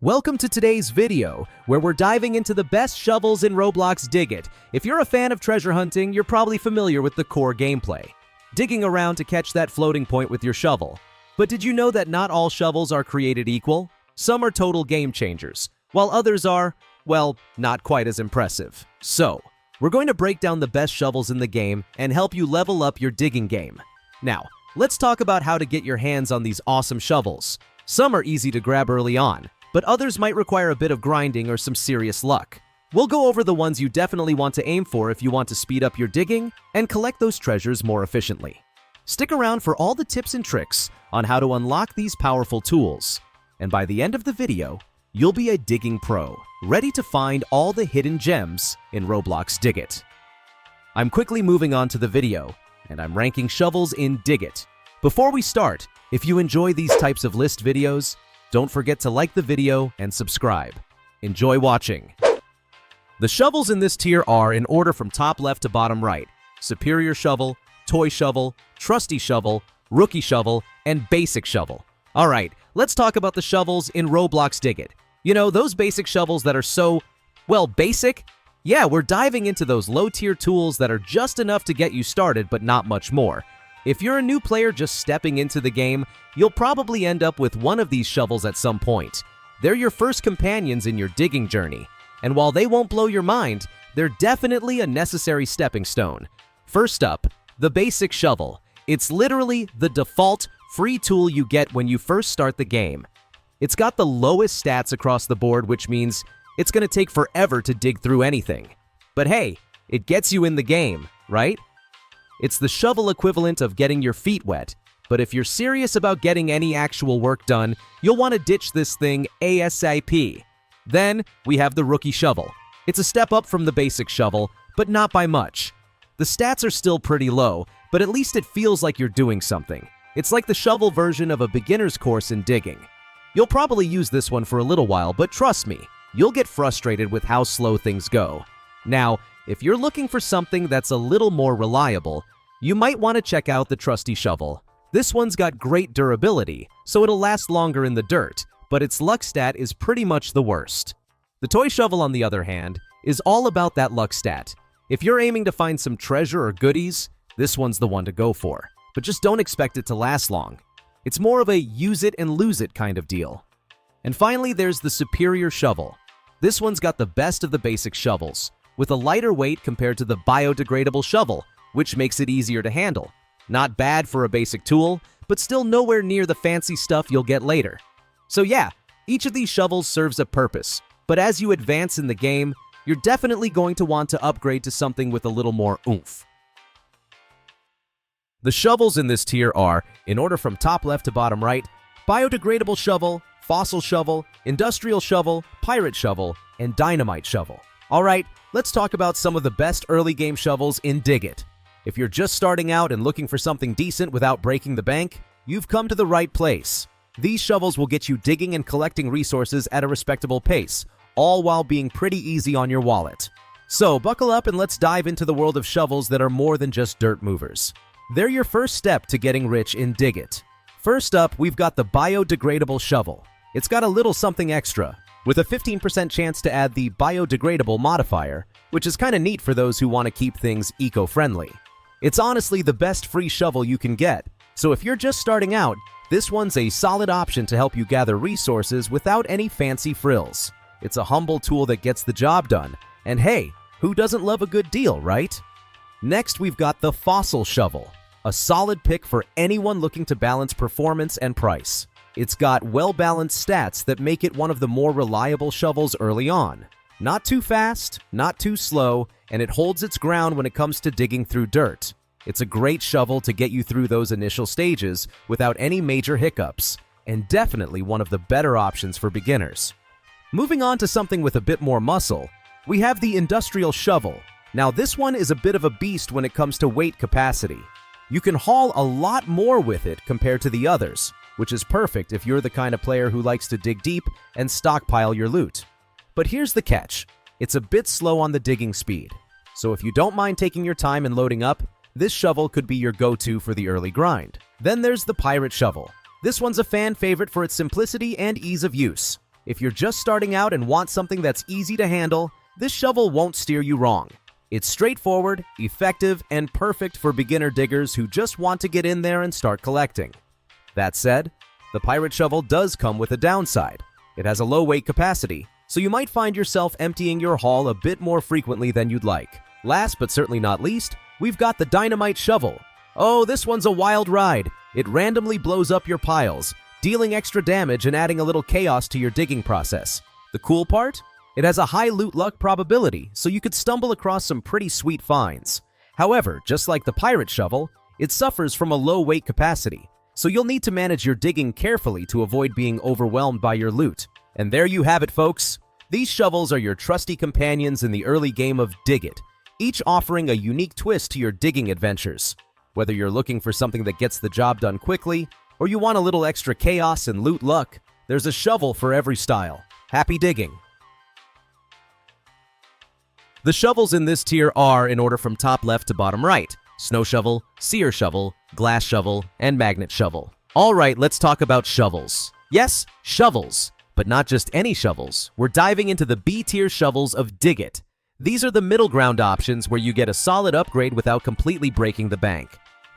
Welcome to today's video, where we're diving into the best shovels in Roblox Dig It. If you're a fan of treasure hunting, you're probably familiar with the core gameplay. Digging around to catch that floating point with your shovel. But did you know that not all shovels are created equal? Some are total game changers, while others are, well, not quite as impressive. So, we're going to break down the best shovels in the game and help you level up your digging game. Now, let's talk about how to get your hands on these awesome shovels. Some are easy to grab early on, but others might require a bit of grinding or some serious luck. We'll go over the ones you definitely want to aim for if you want to speed up your digging and collect those treasures more efficiently. Stick around for all the tips and tricks on how to unlock these powerful tools. And by the end of the video, you'll be a digging pro, ready to find all the hidden gems in Roblox Dig It. I'm quickly moving on to the video, and I'm ranking shovels in Dig It. Before we start, if you enjoy these types of list videos, don't forget to like the video and subscribe. Enjoy watching. The shovels in this tier are in order from top left to bottom right: Superior Shovel, Toy Shovel, Trusty Shovel, Rookie Shovel, and Basic Shovel. Alright, let's talk about the shovels in Roblox Dig It. You know, those basic shovels that are so, well, basic? Yeah, we're diving into those low-tier tools that are just enough to get you started, but not much more. If you're a new player just stepping into the game, you'll probably end up with one of these shovels at some point. They're your first companions in your digging journey, and while they won't blow your mind, they're definitely a necessary stepping stone. First up, the Basic Shovel. It's literally the default free tool you get when you first start the game. It's got the lowest stats across the board, which means it's going to take forever to dig through anything. But hey, it gets you in the game, right? It's the shovel equivalent of getting your feet wet, but if you're serious about getting any actual work done, you'll want to ditch this thing ASAP. Then, we have the Rookie Shovel. It's a step up from the Basic Shovel, but not by much. The stats are still pretty low, but at least it feels like you're doing something. It's like the shovel version of a beginner's course in digging. You'll probably use this one for a little while, but trust me, you'll get frustrated with how slow things go. Now, if you're looking for something that's a little more reliable, you might want to check out the Trusty Shovel. This one's got great durability, so it'll last longer in the dirt, but its luck stat is pretty much the worst. The Toy Shovel, on the other hand, is all about that luck stat. If you're aiming to find some treasure or goodies, this one's the one to go for, but just don't expect it to last long. It's more of a use it and lose it kind of deal. And finally, there's the Superior Shovel. This one's got the best of the basic shovels, with a lighter weight compared to the biodegradable shovel, which makes it easier to handle. Not bad for a basic tool, but still nowhere near the fancy stuff you'll get later. So yeah, each of these shovels serves a purpose, but as you advance in the game, you're definitely going to want to upgrade to something with a little more oomph. The shovels in this tier are, in order from top left to bottom right: Biodegradable Shovel, Fossil Shovel, Industrial Shovel, Pirate Shovel, and Dynamite Shovel. Alright, let's talk about some of the best early game shovels in Dig It. If you're just starting out and looking for something decent without breaking the bank, you've come to the right place. These shovels will get you digging and collecting resources at a respectable pace, all while being pretty easy on your wallet. So buckle up and let's dive into the world of shovels that are more than just dirt movers. They're your first step to getting rich in Dig It. First up, we've got the Biodegradable Shovel. It's got a little something extra, with a 15% chance to add the biodegradable modifier, which is kinda neat for those who want to keep things eco-friendly. It's honestly the best free shovel you can get, so if you're just starting out, this one's a solid option to help you gather resources without any fancy frills. It's a humble tool that gets the job done, and hey, who doesn't love a good deal, right? Next, we've got the Fossil Shovel, a solid pick for anyone looking to balance performance and price. It's got well-balanced stats that make it one of the more reliable shovels early on. Not too fast, not too slow, and it holds its ground when it comes to digging through dirt. It's a great shovel to get you through those initial stages without any major hiccups, and definitely one of the better options for beginners. Moving on to something with a bit more muscle, we have the Industrial Shovel. Now this one is a bit of a beast when it comes to weight capacity. You can haul a lot more with it compared to the others, which is perfect if you're the kind of player who likes to dig deep and stockpile your loot. But here's the catch: it's a bit slow on the digging speed. So if you don't mind taking your time and loading up, this shovel could be your go-to for the early grind. Then there's the Pirate Shovel. This one's a fan favorite for its simplicity and ease of use. If you're just starting out and want something that's easy to handle, this shovel won't steer you wrong. It's straightforward, effective, and perfect for beginner diggers who just want to get in there and start collecting. That said, the pirate shovel does come with a downside. It has a low weight capacity, so you might find yourself emptying your haul a bit more frequently than you'd like. Last but certainly not least, we've got the dynamite shovel. Oh, this one's a wild ride. It randomly blows up your piles, dealing extra damage and adding a little chaos to your digging process. The cool part? It has a high loot luck probability, so you could stumble across some pretty sweet finds. However, just like the pirate shovel, it suffers from a low weight capacity, so you'll need to manage your digging carefully to avoid being overwhelmed by your loot. And there you have it, folks. These shovels are your trusty companions in the early game of Dig It, each offering a unique twist to your digging adventures. Whether you're looking for something that gets the job done quickly, or you want a little extra chaos and loot luck, there's a shovel for every style. Happy digging! The shovels in this tier are in order from top left to bottom right: snow shovel, seer shovel, glass shovel, and magnet shovel. Alright, let's talk about shovels. Yes, shovels, but not just any shovels. We're diving into the B tier shovels of Dig It. These are the middle ground options where you get a solid upgrade without completely breaking the bank.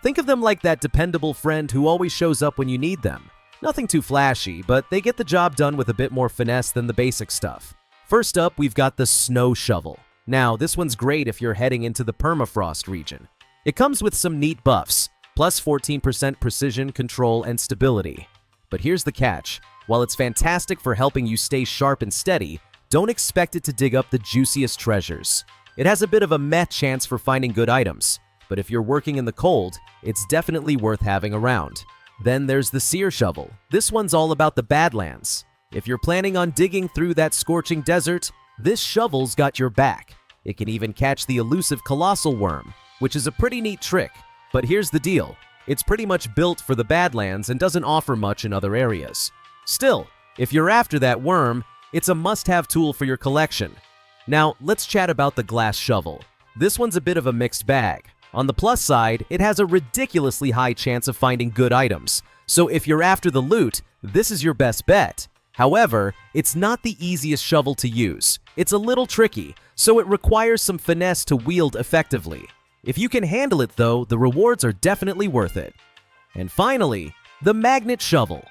Think of them like that dependable friend who always shows up when you need them. Nothing too flashy, but they get the job done with a bit more finesse than the basic stuff. First up, we've got the snow shovel. Now, this one's great if you're heading into the permafrost region. It comes with some neat buffs, plus 14% precision, control, and stability. But here's the catch. While it's fantastic for helping you stay sharp and steady, don't expect it to dig up the juiciest treasures. It has a bit of a meh chance for finding good items, but if you're working in the cold, it's definitely worth having around. Then there's the seer shovel. This one's all about the Badlands. If you're planning on digging through that scorching desert, this shovel's got your back. It can even catch the elusive colossal worm, which is a pretty neat trick. But here's the deal. It's pretty much built for the Badlands and doesn't offer much in other areas. Still, if you're after that worm, it's a must-have tool for your collection. Now, let's chat about the glass shovel. This one's a bit of a mixed bag. On the plus side, it has a ridiculously high chance of finding good items, so if you're after the loot, this is your best bet. However, it's not the easiest shovel to use. It's a little tricky, so it requires some finesse to wield effectively. If you can handle it though, the rewards are definitely worth it. And finally, the magnet shovel.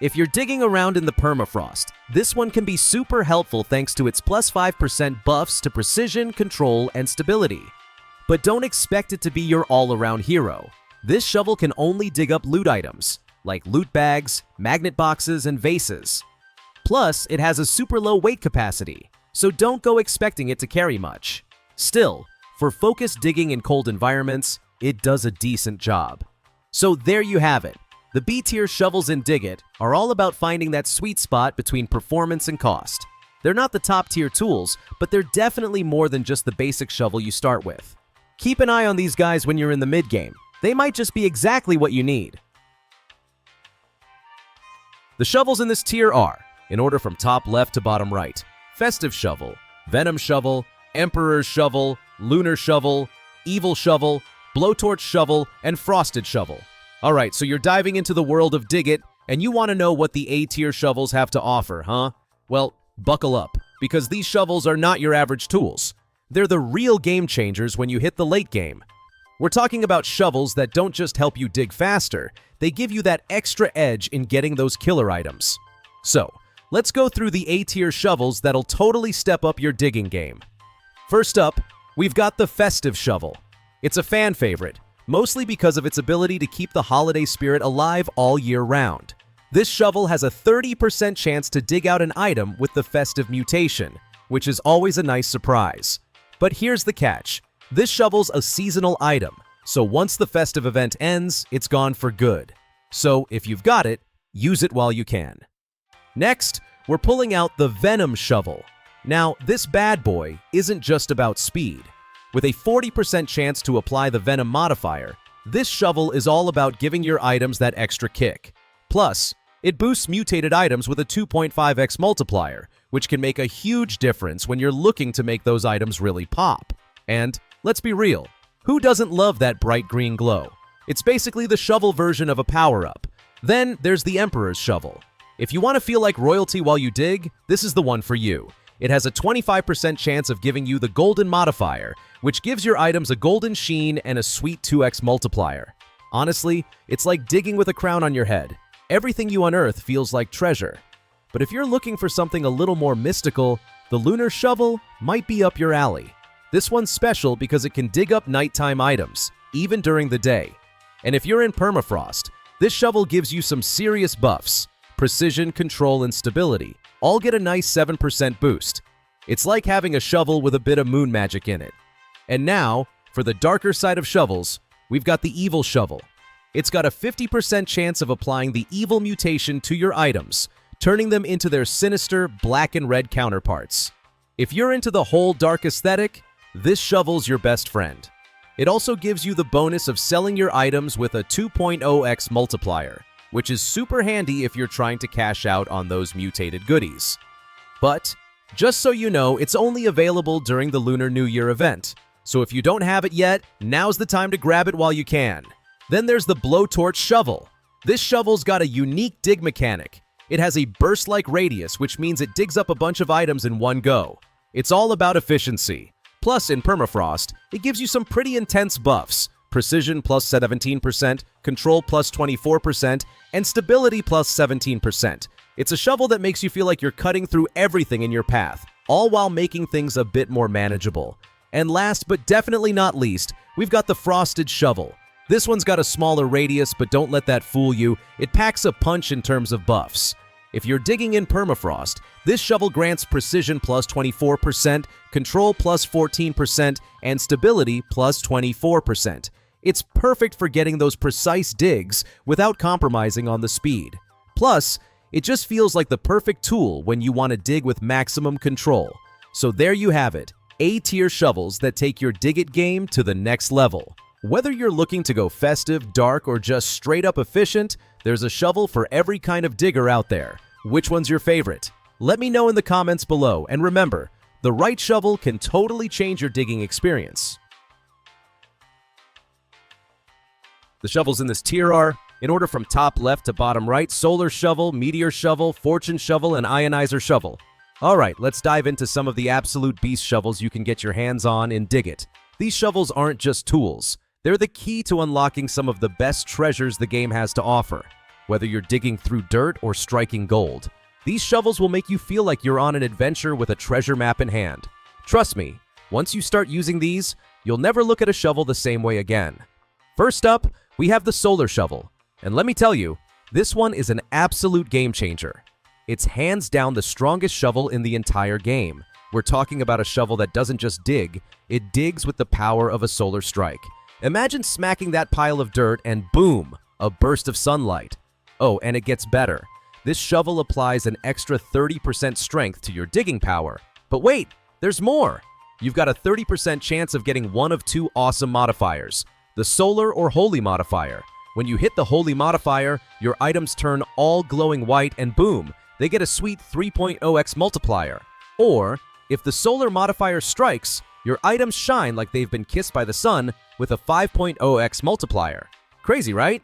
If you're digging around in the permafrost, this one can be super helpful thanks to its plus 5% buffs to precision, control, and stability. But don't expect it to be your all-around hero. This shovel can only dig up loot items, like loot bags, magnet boxes, and vases. Plus, it has a super low weight capacity, so don't go expecting it to carry much. Still, for focused digging in cold environments, it does a decent job. So there you have it. The B-tier shovels in Dig It are all about finding that sweet spot between performance and cost. They're not the top-tier tools, but they're definitely more than just the basic shovel you start with. Keep an eye on these guys when you're in the mid-game. They might just be exactly what you need. The shovels in this tier are, in order from top left to bottom right: Festive Shovel, Venom Shovel, Emperor's Shovel, Lunar Shovel, Evil Shovel, Blowtorch Shovel, and Frosted Shovel. Alright, so you're diving into the world of Dig It, and you want to know what the A-tier shovels have to offer, huh? Well, buckle up, because these shovels are not your average tools. They're the real game changers when you hit the late game. We're talking about shovels that don't just help you dig faster, they give you that extra edge in getting those killer items. So, let's go through the A-tier shovels that'll totally step up your digging game. First up, we've got the Festive Shovel. It's a fan favorite, mostly because of its ability to keep the holiday spirit alive all year round. This shovel has a 30% chance to dig out an item with the festive mutation, which is always a nice surprise. But here's the catch. This shovel's a seasonal item, so once the festive event ends, it's gone for good. So if you've got it, use it while you can. Next, we're pulling out the Venom Shovel. Now, this bad boy isn't just about speed. With a 40% chance to apply the Venom modifier, this shovel is all about giving your items that extra kick. Plus, it boosts mutated items with a 2.5x multiplier, which can make a huge difference when you're looking to make those items really pop. And, let's be real, who doesn't love that bright green glow? It's basically the shovel version of a power-up. Then there's the Emperor's Shovel. If you want to feel like royalty while you dig, this is the one for you. It has a 25% chance of giving you the golden modifier, which gives your items a golden sheen and a sweet 2x multiplier. Honestly, it's like digging with a crown on your head. Everything you unearth feels like treasure. But if you're looking for something a little more mystical, the lunar shovel might be up your alley. This one's special because it can dig up nighttime items, even during the day. And if you're in permafrost, this shovel gives you some serious buffs. Precision, control, and stability all get a nice 7% boost. It's like having a shovel with a bit of moon magic in it. And now, for the darker side of shovels, we've got the evil shovel. It's got a 50% chance of applying the evil mutation to your items, turning them into their sinister black and red counterparts. If you're into the whole dark aesthetic, this shovel's your best friend. It also gives you the bonus of selling your items with a 2.0x multiplier, which is super handy if you're trying to cash out on those mutated goodies. But, just so you know, it's only available during the Lunar New Year event, so if you don't have it yet, now's the time to grab it while you can. Then there's the blowtorch shovel. This shovel's got a unique dig mechanic. It has a burst-like radius, which means it digs up a bunch of items in one go. It's all about efficiency. Plus, in permafrost, it gives you some pretty intense buffs. Precision plus 17%, control plus 24%, and stability plus 17%. It's a shovel that makes you feel like you're cutting through everything in your path, all while making things a bit more manageable. And last but definitely not least, we've got the frosted shovel. This one's got a smaller radius, but don't let that fool you. It packs a punch in terms of buffs. If you're digging in permafrost, this shovel grants precision plus 24%, control plus 14%, and stability plus 24%. It's perfect for getting those precise digs without compromising on the speed. Plus, it just feels like the perfect tool when you want to dig with maximum control. So there you have it, A-tier shovels that take your dig-it game to the next level. Whether you're looking to go festive, dark, or just straight up efficient, there's a shovel for every kind of digger out there. Which one's your favorite? Let me know in the comments below, and remember, the right shovel can totally change your digging experience. The shovels in this tier are, in order from top left to bottom right, solar shovel, meteor shovel, fortune shovel, and ionizer shovel. Alright, let's dive into some of the absolute beast shovels you can get your hands on in Dig It. These shovels aren't just tools. They're the key to unlocking some of the best treasures the game has to offer. Whether you're digging through dirt or striking gold, these shovels will make you feel like you're on an adventure with a treasure map in hand. Trust me, once you start using these, you'll never look at a shovel the same way again. First up, we have the solar shovel. And let me tell you, this one is an absolute game changer. It's hands down the strongest shovel in the entire game. We're talking about a shovel that doesn't just dig, it digs with the power of a solar strike. Imagine smacking that pile of dirt and boom, a burst of sunlight. Oh, and it gets better. This shovel applies an extra 30% strength to your digging power. But wait, there's more! You've got a 30% chance of getting one of two awesome modifiers. The Solar or Holy modifier. When you hit the Holy modifier, your items turn all glowing white and boom, they get a sweet 3.0x multiplier. Or, if the Solar modifier strikes, your items shine like they've been kissed by the sun with a 5.0x multiplier. Crazy, right?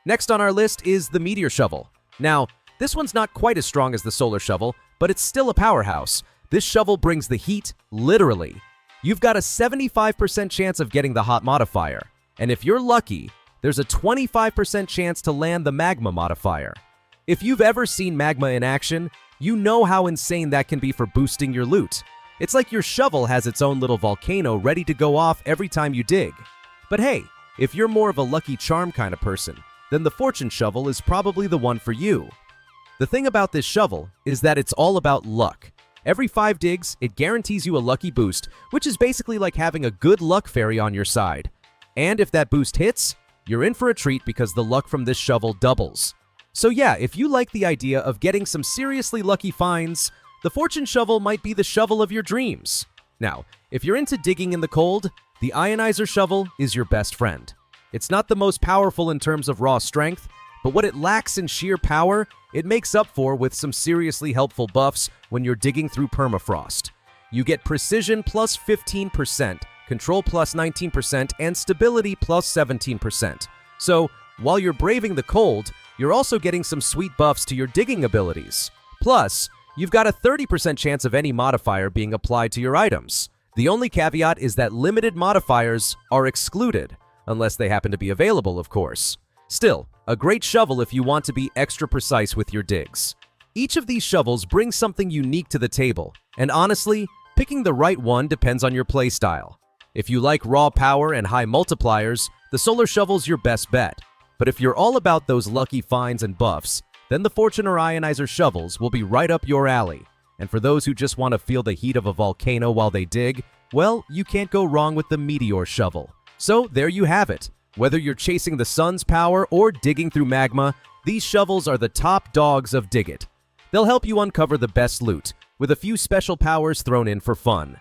Next on our list is the Meteor Shovel. Now, this one's not quite as strong as the Solar Shovel, but it's still a powerhouse. This shovel brings the heat, literally. You've got a 75% chance of getting the Hot modifier. And if you're lucky, there's a 25% chance to land the Magma modifier. If you've ever seen Magma in action, you know how insane that can be for boosting your loot. It's like your shovel has its own little volcano ready to go off every time you dig. But hey, if you're more of a Lucky Charm kind of person, then the Fortune Shovel is probably the one for you. The thing about this shovel is that it's all about luck. Every 5 digs, it guarantees you a lucky boost, which is basically like having a good luck fairy on your side. And if that boost hits, you're in for a treat because the luck from this shovel doubles. So yeah, if you like the idea of getting some seriously lucky finds, the Fortune Shovel might be the shovel of your dreams. Now, if you're into digging in the cold, the Ionizer Shovel is your best friend. It's not the most powerful in terms of raw strength, but what it lacks in sheer power, it makes up for with some seriously helpful buffs when you're digging through permafrost. You get precision plus 15%, control plus 19%, and stability plus 17%. So, while you're braving the cold, You're also getting some sweet buffs to your digging abilities. Plus, you've got a 30% chance of any modifier being applied to your items. The only caveat is that limited modifiers are excluded, unless they happen to be available, of course. Still, a great shovel if you want to be extra precise with your digs. Each of these shovels brings something unique to the table, and honestly, picking the right one depends on your playstyle. If you like raw power and high multipliers, the solar shovel's your best bet. But if you're all about those lucky finds and buffs, then the Fortune or Ionizer shovels will be right up your alley. And for those who just want to feel the heat of a volcano while they dig, well, you can't go wrong with the Meteor shovel. So there you have it. Whether you're chasing the sun's power or digging through magma, these shovels are the top dogs of Dig It. They'll help you uncover the best loot, with a few special powers thrown in for fun.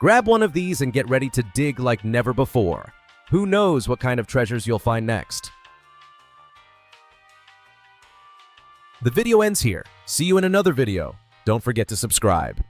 Grab one of these and get ready to dig like never before. Who knows what kind of treasures you'll find next? The video ends here. See you in another video. Don't forget to subscribe.